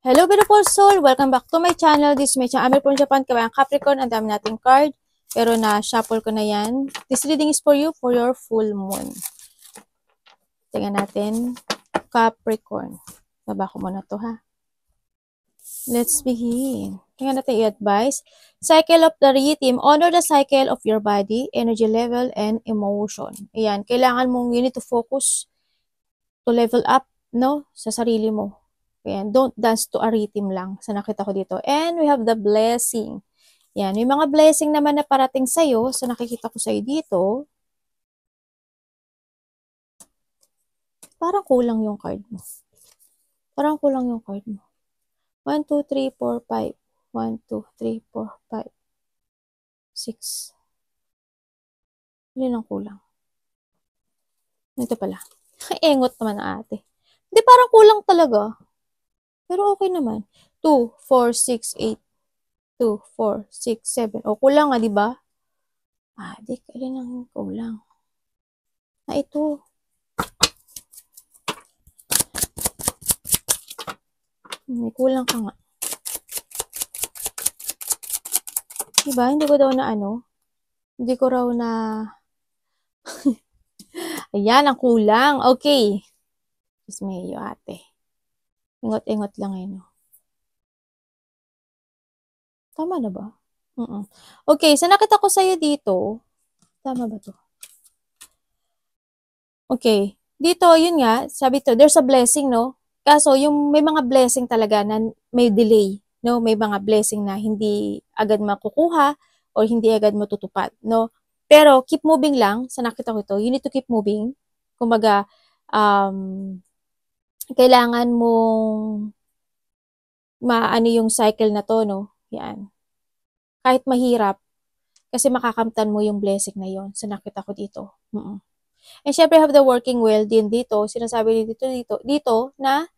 Hello beautiful soul! Welcome back to my channel. This is my channel. Amir from Japan. Kabayang Capricorn. Ang dami nating card. Pero na-shuffle ko na yan. This reading is for you for your full moon. Tingnan natin. Capricorn. Baba ko muna to ha. Let's begin. Tingnan natin i-advise. Cycle of the rhythm. Honor the cycle of your body, energy level, and emotion. Ayan. Kailangan mong you need to focus to level up, no? Sa sarili mo. Ayan, don't dance to a rhythm lang sa nakita ko dito. And we have the blessing. Yan, may mga blessing naman na parating sa'yo sa nakikita ko sa'yo dito. Parang kulang yung card mo. Parang kulang yung card mo. 1, 2, 3, 4, 5. 1, 2, 3, 4, 5. 6. Hindi lang kulang. Ito pala. Engot naman na ate. Hindi, parang kulang talaga. Pero okay naman. 2, 4, 6, 8. 2, 4, 6, 7. O, kulang nga, di ba? Di, kailan ang kulang? Ito. May kulang ka nga. Diba? Hindi ko daw na ano. Hindi ko raw na... Ayan, ang kulang. Okay. Diyos mayo, ate. Ingot-ingot lang eh, no? Tama na ba? Okay, so nakita ko sa'yo dito. Tama ba to? Okay. Dito, yun nga, sabi to, there's a blessing, no? Kaso, yung may mga blessing talaga na may delay, no? May mga blessing na hindi agad makukuha or hindi agad matutupad, no? Pero, keep moving lang. Sa nakita ko ito, you need to keep moving. Kumbaga, kailangan mong maano yung cycle na to, no? Yan. Kahit mahirap, kasi makakamtan mo yung blessing na yon sa nakita ko dito. And syempre, have the working well din dito. Sinasabi dito na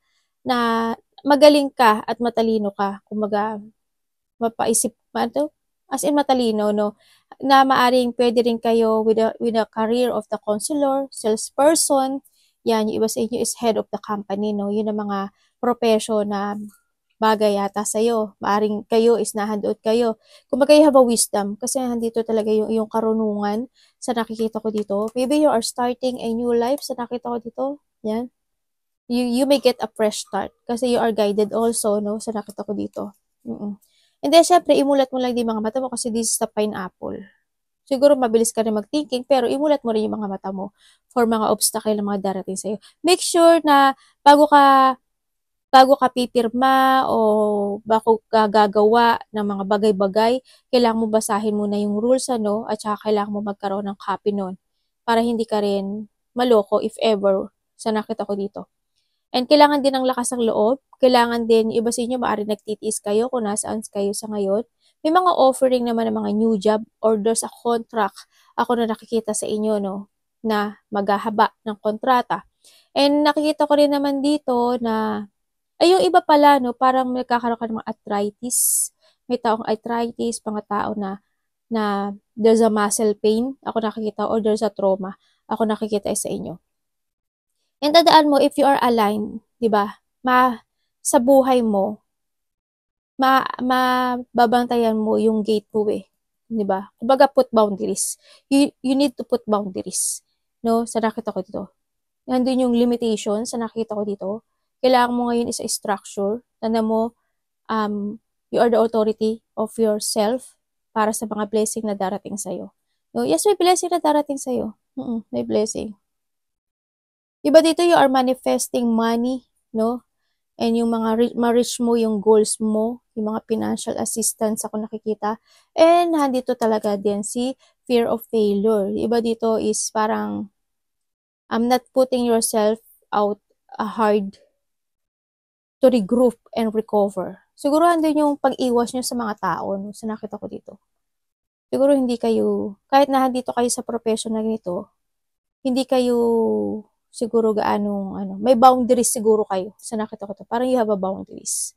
magaling ka at matalino ka. Kumbaga, mapaisip, as in matalino, no? Na maaring pwede rin kayo with a career of the counselor, salesperson. Yan, yung iba sa inyo is head of the company, no? Yun ang mga profession na bagay yata sa'yo. Maaring kayo is nahandoon kayo. Kumbaga, you have a wisdom. Kasi nandito talaga yung karunungan sa nakikita ko dito. Maybe you are starting a new life sa nakita ko dito. Yan. You may get a fresh start. Kasi you are guided also, no? Sa nakita ko dito. And then, syempre, imulat mo lang din mga mata mo kasi this is the pineapple. Siguro mabilis ka rin mag-thinking, pero imulat mo rin yung mga mata mo for mga obstacle na mga darating sa'yo. Make sure na bago ka pipirma o bago ka gagawa ng mga bagay-bagay, kailangan mo basahin muna yung rules, ano, at saka kailangan mo magkaroon ng copy nun para hindi ka rin maloko if ever sa nakita ko dito. And kailangan din ng lakas ng loob, kailangan din, iba sa inyo, maaari nagtitiis kayo kung nasaan kayo sa ngayon. May mga offering naman ng mga new job or there's a contract ako na nakikita sa inyo, no, na maghahaba ng kontrata. And nakikita ko rin naman dito na yung iba pala, no, parang nagkakaroon ka ng mga arthritis. May taong arthritis, mga tao na there's a muscle pain, ako nakikita, or there's a trauma, ako nakikita sa inyo. And tandaan mo, if you are aligned, di ba, sa buhay mo, mababantayan mo yung gate mo eh. Di ba? Kumbaga, put boundaries. You need to put boundaries. No? Sa nakita ko dito. Nandun yung limitation sa nakita ko dito. Kailangan mo ngayon is a structure. Tanda mo, you are the authority of yourself para sa mga blessing na darating sa'yo. No? Yes, may blessing na darating sa'yo. May blessing. Diba dito, you are manifesting money, no? And yung mga ma-reach mo yung goals mo, yung mga financial assistance ako nakikita. And nandito talaga din si fear of failure. Diba dito is parang not putting yourself out hard to regroup and recover. Siguro andun yung pag-iwas nyo sa mga tao, no? Sa nakita ko dito. Siguro hindi kayo, kahit na dito kayo sa profession na ganito, hindi kayo siguro gaanong, may boundaries siguro kayo. Sa nakita ko to. Parang you have a boundaries.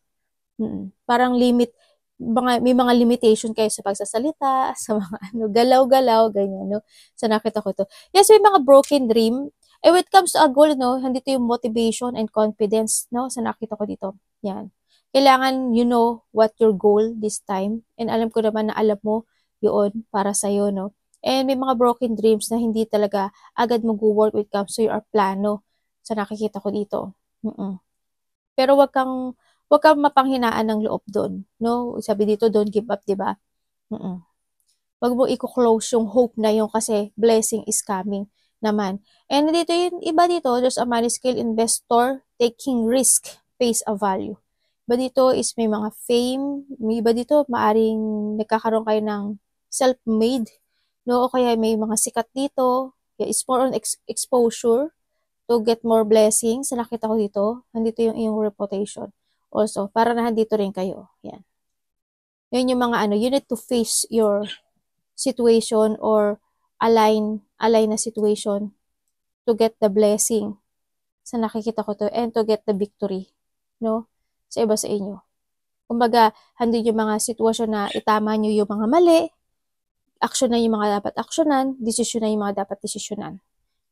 Parang limit, may mga limitation kayo sa pagsasalita, sa mga galaw-galaw, ganyan, no? Sa nakita ko to. Yes, may mga broken dream. When it comes to a goal, no, nandito yung motivation and confidence, no, sa nakita ko dito. Yan. Kailangan you know what your goal this time. And alam ko naman na alam mo yun para sa'yo, no? And may mga broken dreams na hindi talaga agad mag-work when it comes to your plano sa nakikita ko dito. Pero wag kang mapanghinaan ng loob doon, no? Sabi dito, don't give up, 'di ba? Wag mo i-close yung hope na yun kasi blessing is coming naman. And dito yung iba dito, there's a money skill investor taking risk pays a value. Iba dito is may mga fame, may iba dito maaring nagkakaroon kayo ng self-made, no? O kaya may mga sikat dito. Yeah, it's more on exposure to get more blessings. Sa nakita ko dito, nandito yung iyong reputation. Also, para na nandito rin kayo. Yan. Yan yung mga ano, you need to face your situation or align na situation to get the blessing. Sa nakikita ko to and to get the victory, no? Sa iba sa inyo. Kumbaga, handin yung mga sitwasyon na itama nyo yung mga mali, action na yung mga dapat aksyonan, desisyon na yung mga dapat desisyonan,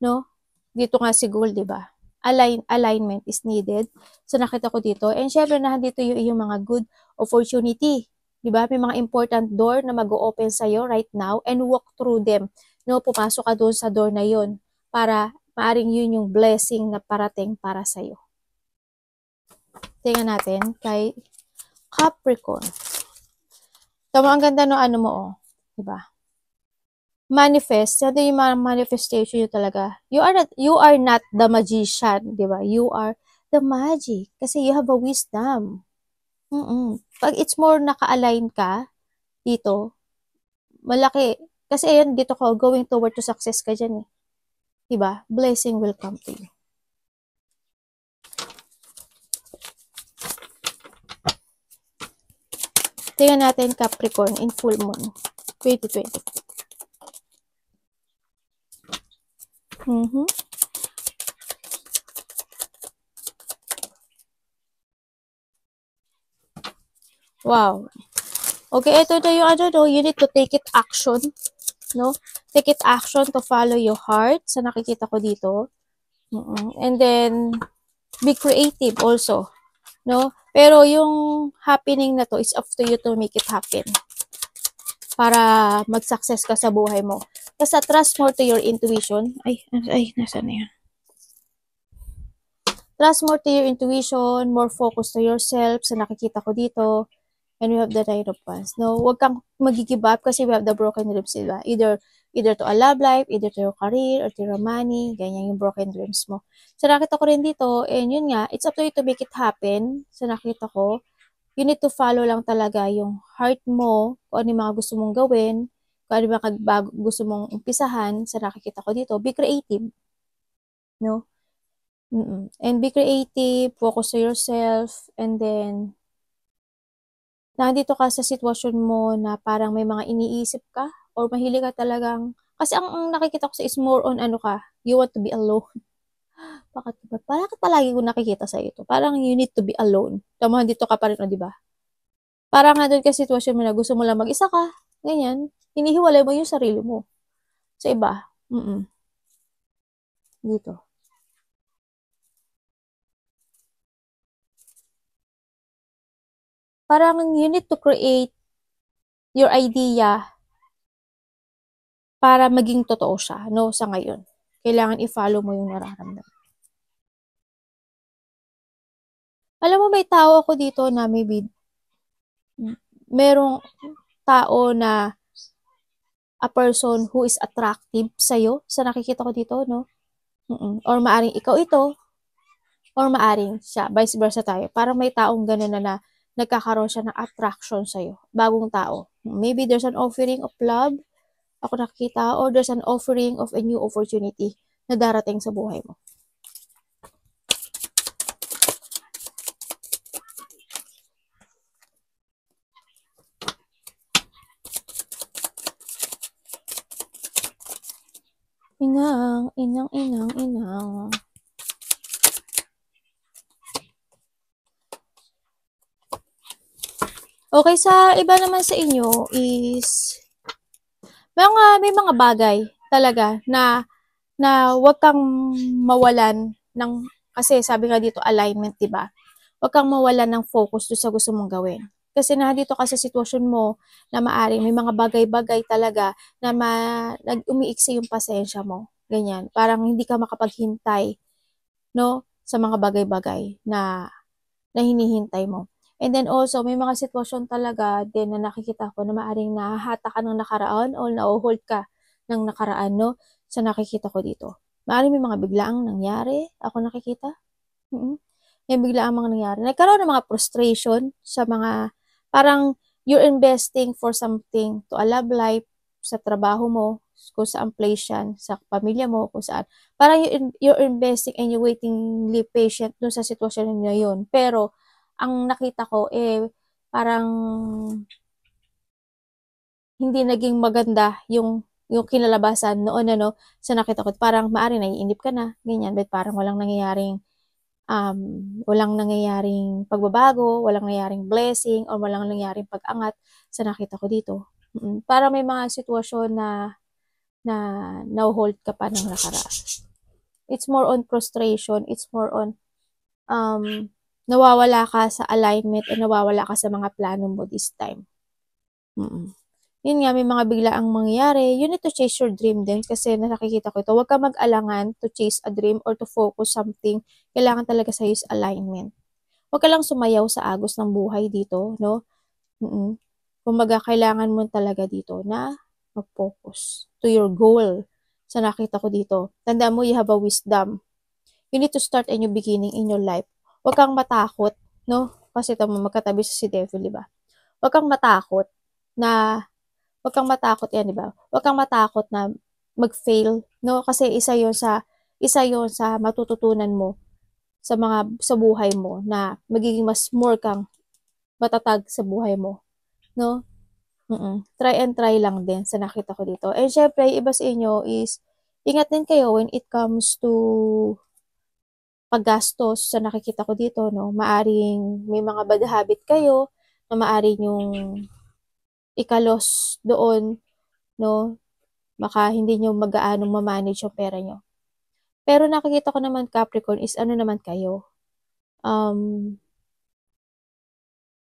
no? Dito nga si goal, di ba? Alignment is needed. So nakita ko dito. And syempre, nandito yung mga good opportunity. Di ba? May mga important door na mag-o-open sa'yo right now and walk through them. No, pumasok ka doon sa door na yon para maaring yun yung blessing na parating para sa'yo. Tingnan natin kay Capricorn. Tama, ang ganda no ano mo, oh. Di ba? Manifest, ano yung manifestation yun talaga. You are not the magician, di ba? You are the magic. Kasi you have a wisdom. Pag it's more naka-align ka dito, malaki. Kasi ayan, dito ko, going toward to success ka dyan eh. Diba? Blessing will come to you. Tingnan natin Capricorn in full moon 2020. Wow. Okay, ito na yung ano, no? You need to take it action. No? Take it action to follow your heart. Sa nakikita ko dito. And then, be creative also. No? Pero yung happening na to is up to you to make it happen. Para mag-success ka sa buhay mo. Basta trust more to your intuition. Ay, nasa na yan? Trust more to your intuition, more focus to yourself. Sa nakikita ko dito. And we have the Nine of Wands. No, huwag kang mag-give up kasi we have the broken dreams, diba? Either to a love life, either to your career, or to your money. Ganyan yung broken dreams mo. So, nakita ko rin dito, and yun nga, it's up to you to make it happen. So, nakita ko, you need to follow lang talaga yung heart mo, kung ano yung mga gusto mong gawin, kung ano yung mga gusto mong umpisahan. So, nakikita ko dito, be creative. No? And be creative, focus to yourself, and then, nandito ka sa sitwasyon mo na parang may mga iniisip ka or mahilig ka talagang, kasi ang nakikita ko sa is more on ano ka, you want to be alone. Bakit ba? Parang palagi ko nakikita sa ito. Parang you need to be alone. Tama, dito ka pa rin, di ba? Parang nga doon ka sitwasyon mo na gusto mo lang mag-isa ka, ganyan, hinihiwalay mo yung sarili mo sa iba. Dito. Parang you need to create your idea para maging totoo siya, no, sa ngayon. Kailangan i-follow mo yung nararamdaman. Alam mo, may tao ako dito na maybe merong tao na a person who is attractive sa'yo, sa nakikita ko dito, no? Or maaring ikaw ito, or maaring siya, vice versa tayo. Parang may taong gano'n na nagkakaroon siya ng attraction sa'yo, bagong tao. Maybe there's an offering of love, ako nakikita, or there's an offering of a new opportunity na darating sa buhay mo. Inang. Okay, sa iba naman sa inyo is may mga bagay talaga na wag kang mawalan ng, kasi sabi nga dito alignment, 'di ba? Huwag kang mawalan ng focus do'n sa gusto mong gawin. Kasi nandito ka sa sitwasyon mo na maaaring may mga bagay-bagay talaga na umiiksi yung pasensya mo, ganyan. Parang hindi ka makapaghintay, 'no, sa mga bagay-bagay na hinihintay mo. And then also, may mga sitwasyon talaga din na nakikita ko na maaaring nahahata ka ng nakaraan o naho-hold ka ng nakaraan, 'no, sa nakikita ko dito. Maaaring may mga biglaang nangyari, ako nakikita. May biglaang mga nangyari. Nagkaroon ng mga frustration sa mga parang you're investing for something to a love life, sa trabaho mo, kung saan place yan, sa pamilya mo, kung saan. Parang you're investing and you're waiting patient dun sa sitwasyon na yun. Pero, ang nakita ko, parang hindi naging maganda yung kinalabasan noon, ano, sa nakita ko. Parang maaaring naiinip ka na, ganyan, but parang walang nangyayaring pagbabago, walang nangyayaring blessing, o walang nangyayaring pag-angat sa nakita ko dito. Parang may mga sitwasyon na na-hold ka pa ng nakaraan. It's more on frustration, it's more on nawawala ka sa alignment o nawawala ka sa mga plano mo this time. Yun nga, may mga biglaang mangyayari. You need to chase your dream din kasi nakikita ko ito. Huwag ka mag-alangan to chase a dream or to focus something. Kailangan talaga sa'yo is alignment. Huwag ka lang sumayaw sa agos ng buhay dito, no? Kumbaga, kailangan mo talaga dito na mag-focus to your goal. Sa nakita ko dito. Tandaan mo, you have a wisdom. You need to start a new beginning in your life. Huwag kang matakot, no? Kasi ito mo, magkatabi sa si Devil, di ba? Huwag kang matakot yan, di ba? Huwag kang matakot na mag-fail, no? Kasi isa 'yon sa matututunan mo sa buhay mo na magiging mas more kang matatag sa buhay mo, no? Try and try lang din sa nakita ko dito. And syempre, iba sa inyo is ingat din kayo when it comes to paggastos sa nakikita ko dito, no? Maaring may mga bad habit kayo na maaring yung ikalos doon, no? Baka hindi nyo mag-aanong ma-manage yung pera nyo. Pero nakikita ko naman, Capricorn, is ano naman kayo.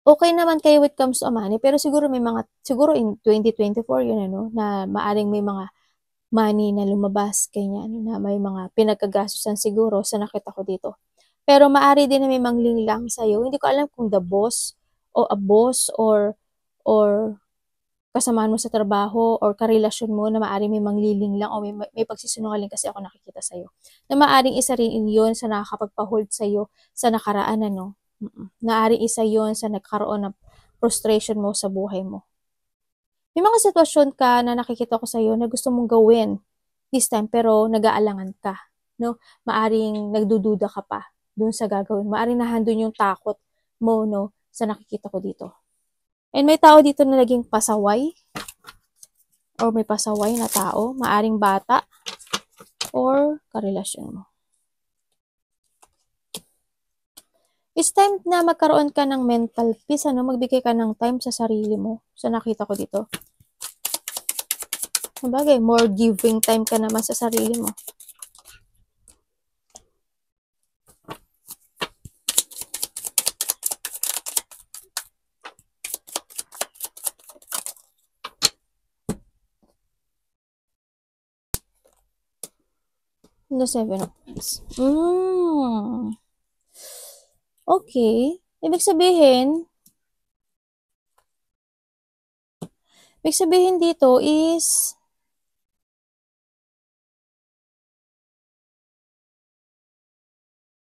Okay naman kayo when it comes to money, pero siguro in 2024 yun, ano, na maaring may mga money na lumabas, ganyan, na may mga pinagkagastusan siguro sa nakita ko dito. Pero maari din na may manglinglang sa'yo. Hindi ko alam kung the boss o a boss or kasamaan mo sa trabaho or karelasyon mo na maaaring may manglilinglang o may pagsisinungaling kasi ako nakikita sa'yo. Na maaaring isa rin yun sa nakakapagpa-hold sa'yo sa nakaraan, ano. Maaaring isa yun sa nagkaroon ng frustration mo sa buhay mo. May mga sitwasyon ka na nakikita ko sa'yo na gusto mong gawin this time pero nag-aalangan ka, no? Maaring nagdududa ka pa dun sa gagawin. Maaring nahandun yung takot mo, no, sa nakikita ko dito. And may tao dito na naging pasaway or may pasaway na tao, maaring bata or karelasyon mo. It's time na magkaroon ka ng mental peace, ano, magbigay ka ng time sa sarili mo. Sa nakita ko dito. Sabagay, more giving time ka naman sa sarili mo. The 7 of Cups. Okay. Ibig sabihin dito is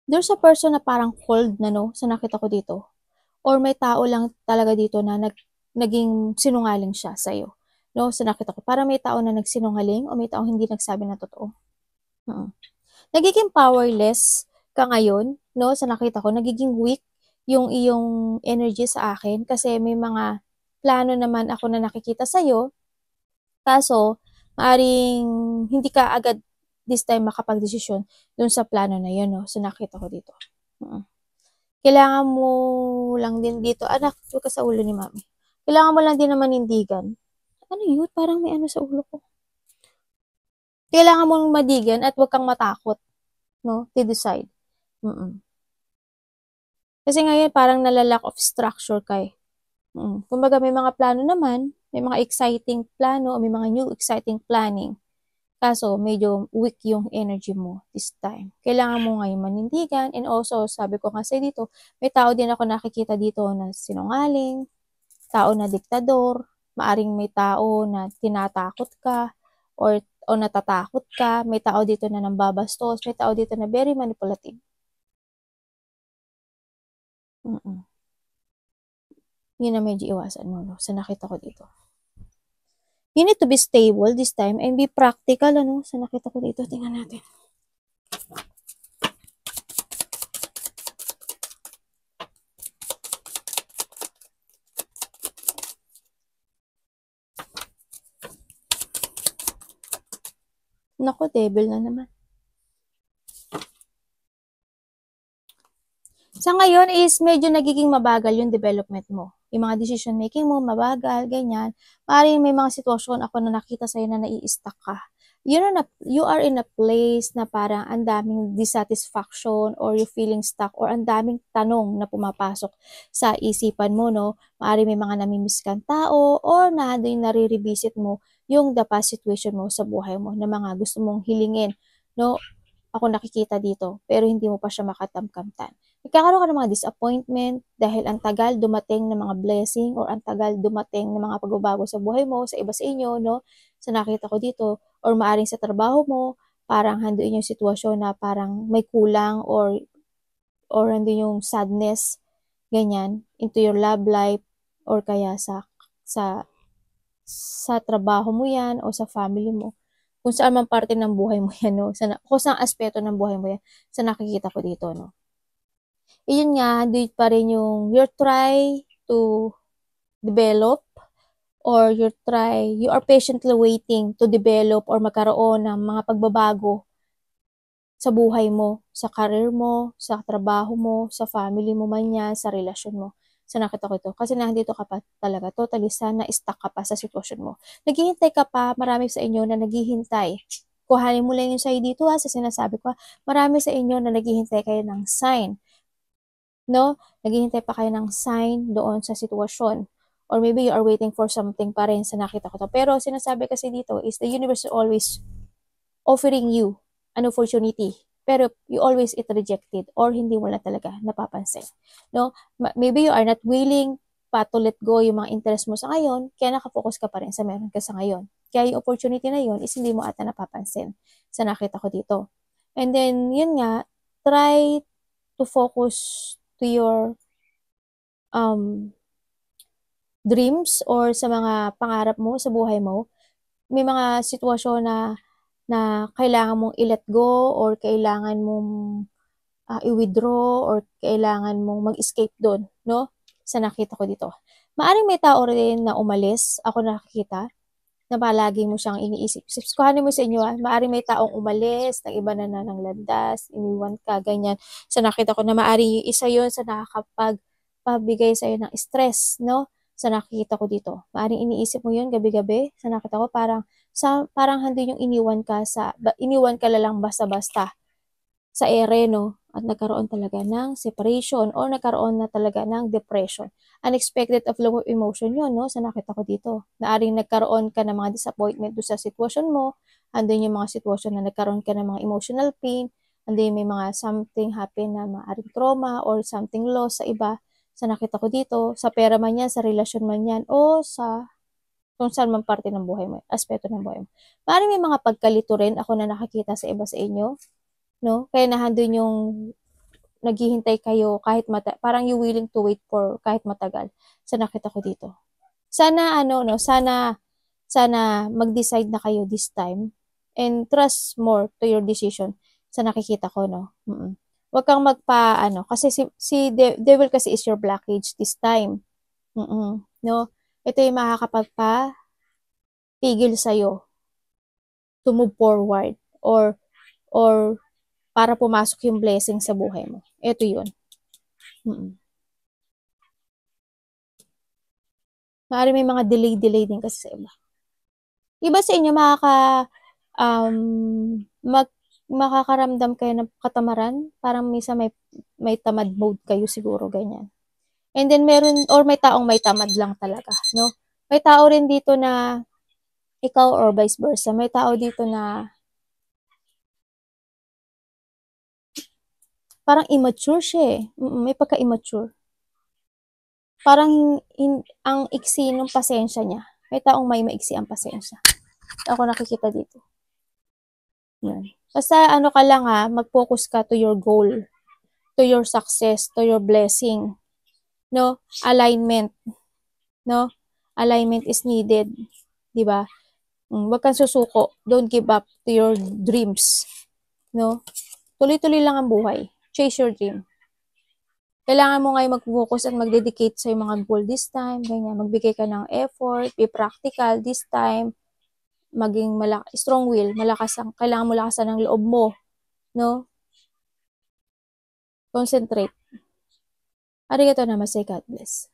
there's a person na parang cold na, no, sa nakita ko dito. Or may tao lang talaga dito na naging sinungaling siya sa'yo. No, sa nakita ko. Parang may tao na nagsinungaling o may taong hindi nagsabi ng totoo. Nagiging powerless ka ngayon, no, sa nakita ko. Nagiging weak yung iyong energy sa akin kasi may mga plano naman ako na nakikita sa'yo. Kaso, maaring hindi ka agad this time makapag-desisyon dun sa plano na yun, no, sa nakita ko dito. Kailangan mo lang din dito, anak, huwag ka sa ulo ni mami. Kailangan mo lang din na manindigan. Ano yun? Parang may ano sa ulo ko. Kailangan mong madigan at huwag kang matakot, no, to decide. Kasi ngayon parang nala-lack of structure ka eh. Kumbaga may mga plano naman, may mga exciting plano, o may mga new exciting planning. Kaso medyo weak yung energy mo this time. Kailangan mo ngayon manindigan, and also sabi ko kasi dito, may tao din ako nakikita dito na sinungaling, tao na diktador, maaring may tao na tinatakot ka o natatakot ka, may tao dito na nambabastos, may tao dito na very manipulative. Yun na medyo iwasan mo, no? Sa nakita ko dito. You need to be stable this time and be practical, ano? Sa nakita ko dito, tingnan natin. Nako, devil na naman. Sa ngayon is medyo nagiging mabagal yung development mo. Yung mga decision making mo, mabagal, ganyan. Maaaring may mga sitwasyon ako na nakita sa'yo na nai-stuck ka. You are in a place na parang ang daming dissatisfaction or you feeling stuck or ang daming tanong na pumapasok sa isipan mo, no? Maaaring may mga namimiss kang tao or na doon nare-revisit mo yung the past situation mo sa buhay mo na mga gusto mong hilingin, no? Ako nakikita dito, pero hindi mo pa siya makatamkamtan. Nagkakaroon ka ng mga disappointment dahil ang tagal dumating ng mga blessing or ang tagal dumating ng mga pagbabago sa buhay mo, sa iba sa inyo, no? Sa nakita ko dito, or maaring sa trabaho mo, parang handun yung sitwasyon na parang may kulang or handun yung sadness, ganyan, into your love life, or kaya sa trabaho mo yan o sa family mo. Kung saan man parte ng buhay mo yan, no? Kung saan aspeto ng buhay mo yan, sa nakikita ko dito, no? Yun nga, doon pa rin yung you try to develop or you are patiently waiting to develop or magkaroon ng mga pagbabago sa buhay mo, sa career mo, sa trabaho mo, sa family mo man yan, sa relasyon mo. Sa nakita ko ito. Kasi nandito ka pa talaga, totally sana stuck ka pa sa sitwasyon mo. Naghihintay ka pa, marami sa inyo na naghihintay. Kuhanin mo lang yung sa'yo dito sa sinasabi ko. Marami sa inyo na naghihintay kayo ng sign, no? Naghihintay pa kayo ng sign doon sa sitwasyon. Or maybe you are waiting for something pa rin sa nakita ko to. Pero sinasabi kasi dito is the universe is always offering you an opportunity. Pero you always it rejected or hindi mo na talaga napapansin. No? Maybe you are not willing pa to let go yung mga interest mo sa ngayon, kaya nakafocus ka pa rin sa meron ka sa ngayon. Kaya yung opportunity na yun is hindi mo ata napapansin sa nakita ko dito. And then, yun nga, try to focus to your dreams or sa mga pangarap mo sa buhay mo. May mga sitwasyon na kailangan mong i-let go or kailangan mong i-withdraw or kailangan mong mag-escape doon, no? Sa nakita ko dito. Maaring may tao rin na umalis, ako nakikita, na palagi mo siyang iniisip. Kuhanin mo sa inyo, maaring may taong umalis, ng iba na ng landas, iniwan ka, ganyan. Sa nakita ko na maaring yung isa yun sa nakakapagpabigay sa'yo ng stress, no? Sa nakikita ko dito. Maaring iniisip mo yun gabi-gabi. Sa nakita ko parang handun yung iniwan ka lang basta-basta sa ere, no? At nagkaroon talaga ng separation or nagkaroon na talaga ng depression. Unexpected of low emotion yun, no? Sa nakita ko dito. Naaring nagkaroon ka ng mga disappointment do sa sitwasyon mo. Andun yung mga sitwasyon na nagkaroon ka ng mga emotional pain. Andun may mga something happen na maaring trauma or something loss sa iba. Sa nakita ko dito, sa pera man yan, sa relasyon man yan, o sa kung saan man parte ng buhay mo, aspeto ng buhay mo. Maaaring may mga pagkalito rin ako na nakakita sa iba sa inyo, no? Kaya nahandun yung naghihintay kayo kahit parang you willing to wait for kahit matagal. Sa nakita ko dito. Sana sana mag-decide na kayo this time and trust more to your decision sa nakikita ko, no? Huwag kang kasi si devil kasi is your blockage this time. No? Ito yung makakapagpa-tigil sa'yo to move forward or para pumasok yung blessing sa buhay mo. Ito yun. Maaari may mga delay din kasi sa iba. Iba sa inyo makakaramdam kayo ng katamaran, parang minsan may tamad mode kayo siguro, ganyan. And then meron or may taong may tamad lang talaga, no? May tao rin dito na ikaw or vice versa. May tao dito na parang immature siya eh. May pagka-immature. Parang ang iksi ng pasensya niya. May taong may maiksi ang pasensya. Ako nakikita dito. Yan. Basta ano ka lang ha, mag-focus ka to your goal, to your success, to your blessing. No? Alignment. No? Alignment is needed. 'Di ba? Huwag kang susuko. Don't give up to your dreams. No? Tuloy-tuloy lang ang buhay. Chase your dream. Kailangan mo ngayon mag-focus at mag-dedicate sa mga goal this time. Ganyan. Magbigay ka ng effort. Be practical this time. Maging strong will. Kailangan mo lakasan ng loob mo. No? Concentrate. Arigato namaste. God bless.